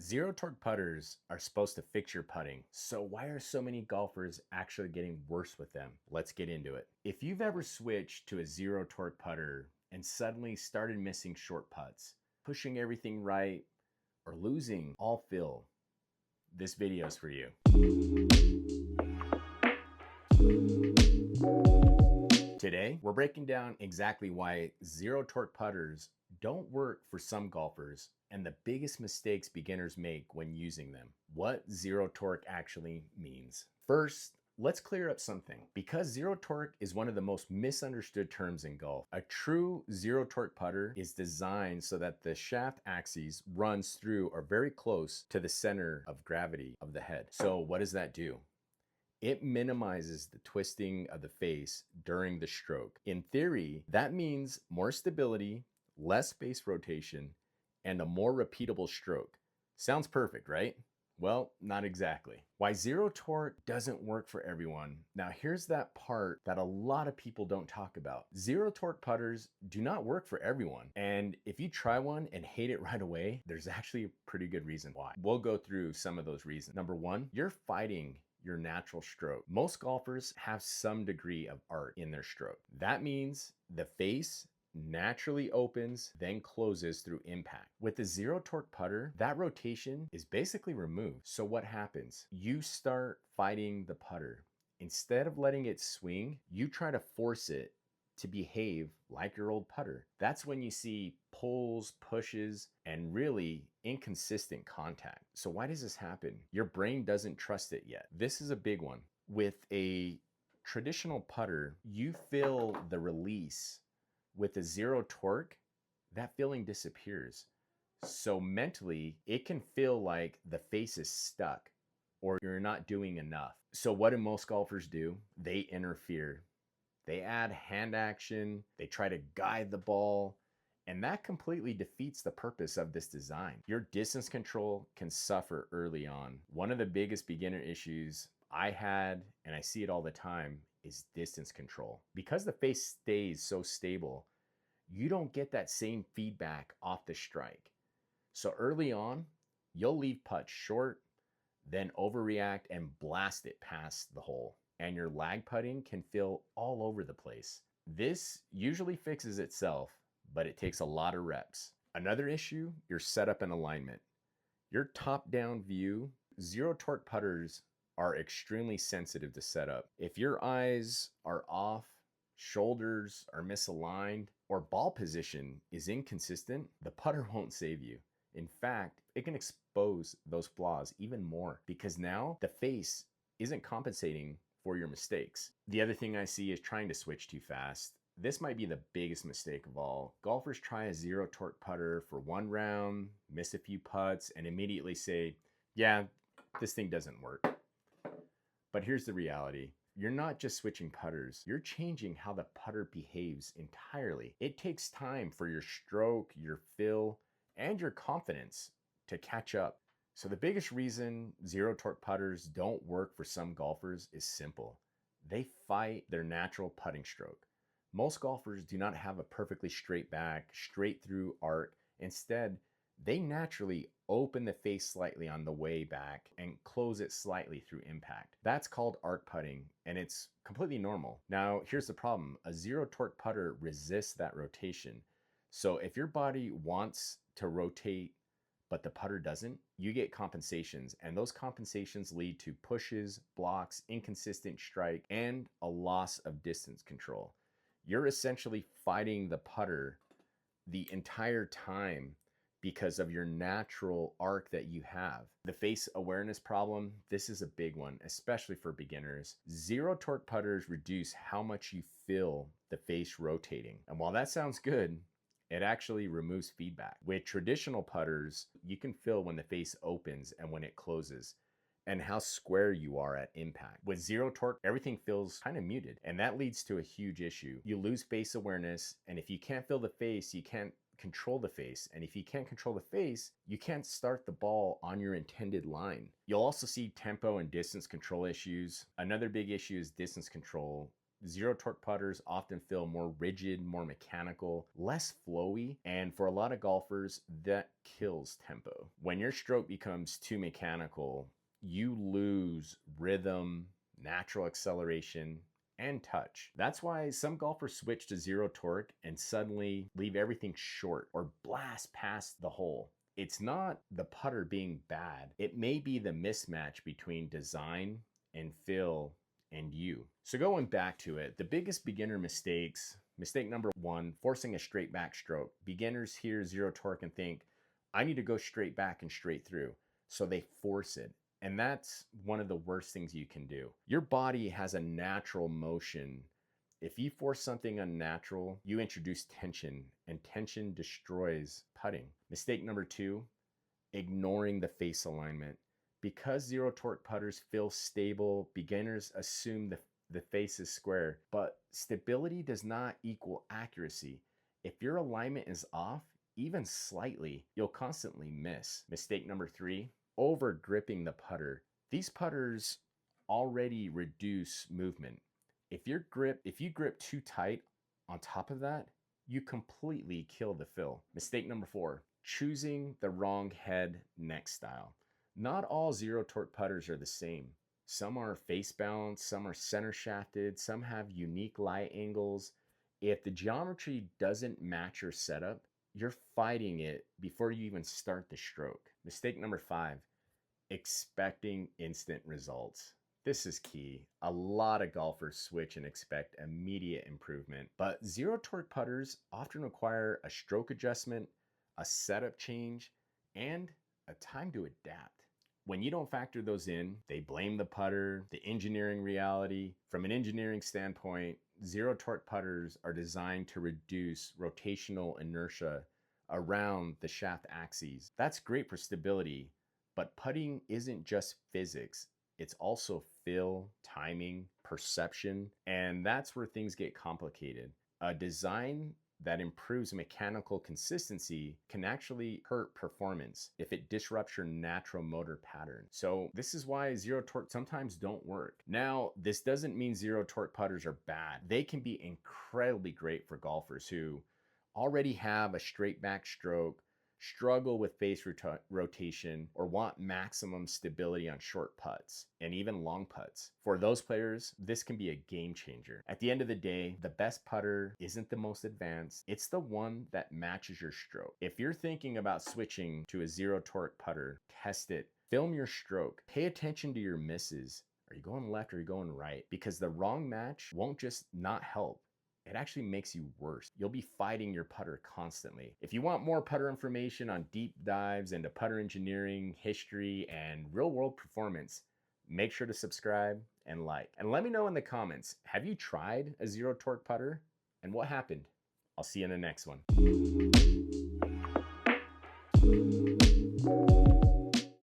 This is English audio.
Zero torque putters are supposed to fix your putting. So why are so many golfers actually getting worse with them? Let's get into it. If you've ever switched to a zero torque putter and suddenly started missing short putts, pushing everything right, or losing all feel, this video is for you. Today, we're breaking down exactly why zero torque putters don't work for some golfers and the biggest mistakes beginners make when using them. What zero torque actually means. First, let's clear up something. Because zero torque is one of the most misunderstood terms in golf, a true zero torque putter is designed so that the shaft axis runs through or very close to the center of gravity of the head. So what does that do? It minimizes the twisting of the face during the stroke. In theory, that means more stability, less face rotation, and a more repeatable stroke. Sounds perfect, right? Well, not exactly. Why zero torque doesn't work for everyone. Now here's that part that a lot of people don't talk about. Zero torque putters do not work for everyone. And if you try one and hate it right away, there's actually a pretty good reason why. We'll go through some of those reasons. Number one, you're fighting your natural stroke. Most golfers have some degree of art in their stroke. That means the face naturally opens, then closes through impact. With the zero torque putter, that rotation is basically removed. So what happens? You start fighting the putter. Instead of letting it swing, you try to force it to behave like your old putter. That's when you see pulls, pushes, and really inconsistent contact. So why does this happen? Your brain doesn't trust it yet. This is a big one. With a traditional putter, you feel the release. With a zero torque, that feeling disappears. So mentally, it can feel like the face is stuck or you're not doing enough. So what do most golfers do? They interfere. They add hand action, they try to guide the ball, and that completely defeats the purpose of this design. Your distance control can suffer early on. One of the biggest beginner issues I had, and I see it all the time, is distance control. Because the face stays so stable, you don't get that same feedback off the strike. So early on, you'll leave putts short, then overreact and blast it past the hole. And your lag putting can feel all over the place. This usually fixes itself, but it takes a lot of reps. Another issue, your setup and alignment. Your top-down view, zero torque putters are extremely sensitive to setup. If your eyes are off, shoulders are misaligned, or ball position is inconsistent, the putter won't save you. In fact, it can expose those flaws even more because now the face isn't compensating for your mistakes. The other thing I see is trying to switch too fast. This might be the biggest mistake of all. Golfers try a zero torque putter for one round, miss a few putts, and immediately say, yeah, this thing doesn't work. But here's the reality. You're not just switching putters, you're changing how the putter behaves entirely. It takes time for your stroke, your feel, and your confidence to catch up. So the biggest reason zero torque putters don't work for some golfers is simple. They fight their natural putting stroke. Most golfers do not have a perfectly straight back, straight through arc. Instead, they naturally open the face slightly on the way back and close it slightly through impact. That's called arc putting, and it's completely normal. Now, here's the problem. A zero torque putter resists that rotation. So if your body wants to rotate but the putter doesn't, you get compensations, and those compensations lead to pushes, blocks, inconsistent strike, and a loss of distance control. You're essentially fighting the putter the entire time because of your natural arc that you have. The face awareness problem, this is a big one, especially for beginners. Zero torque putters reduce how much you feel the face rotating. And while that sounds good, it actually removes feedback. With traditional putters, you can feel when the face opens and when it closes, and how square you are at impact. With zero torque, everything feels kind of muted, and that leads to a huge issue. You lose face awareness, and if you can't feel the face, you can't control the face. And if you can't control the face, you can't start the ball on your intended line. You'll also see tempo and distance control issues. Another big issue is distance control zero torque putters often feel more rigid, more mechanical, less flowy, and for a lot of golfers, that kills tempo. When your stroke becomes too mechanical, you lose rhythm, natural acceleration, and touch. That's why some golfers switch to zero torque and suddenly leave everything short or blast past the hole. It's not the putter being bad. It may be the mismatch between design and feel and you. So going back to it, the biggest beginner mistakes, mistake number one, forcing a straight back stroke. Beginners hear zero torque and think, I need to go straight back and straight through. So they force it. And that's one of the worst things you can do. Your body has a natural motion. If you force something unnatural, you introduce tension, and tension destroys putting. Mistake number two, ignoring the face alignment. Because zero torque putters feel stable, beginners assume the face is square, but stability does not equal accuracy. If your alignment is off, even slightly, you'll constantly miss. Mistake number three, over gripping the putter. These putters already reduce movement. If you grip too tight on top of that, you completely kill the fill. Mistake number four, choosing the wrong head neck style. Not all zero torque putters are the same. Some are face balanced, some are center shafted, some have unique lie angles. If the geometry doesn't match your setup, you're fighting it before you even start the stroke. Mistake number five, expecting instant results. This is key. A lot of golfers switch and expect immediate improvement, but zero torque putters often require a stroke adjustment, a setup change, and a time to adapt. When you don't factor those in, they blame the putter, the engineering reality. From an engineering standpoint, zero torque putters are designed to reduce rotational inertia around the shaft axes. That's great for stability, but putting isn't just physics. It's also feel, timing, perception, and that's where things get complicated. A design that improves mechanical consistency can actually hurt performance if it disrupts your natural motor pattern. So this is why zero torque sometimes don't work. Now, this doesn't mean zero torque putters are bad. They can be incredibly great for golfers who already have a straight back stroke, struggle with face rotation, or want maximum stability on short putts and even long putts. For those players, this can be a game changer. At the end of the day, the best putter isn't the most advanced, it's the one that matches your stroke. If you're thinking about switching to a zero torque putter, test it. Film your stroke. Pay attention to your misses. Are you going left or are you going right? Because the wrong match won't just not help. It actually makes you worse. You'll be fighting your putter constantly. If you want more putter information on deep dives into putter engineering, history, and real world performance, make sure to subscribe and like. And let me know in the comments, have you tried a zero torque putter? And what happened? I'll see you in the next one.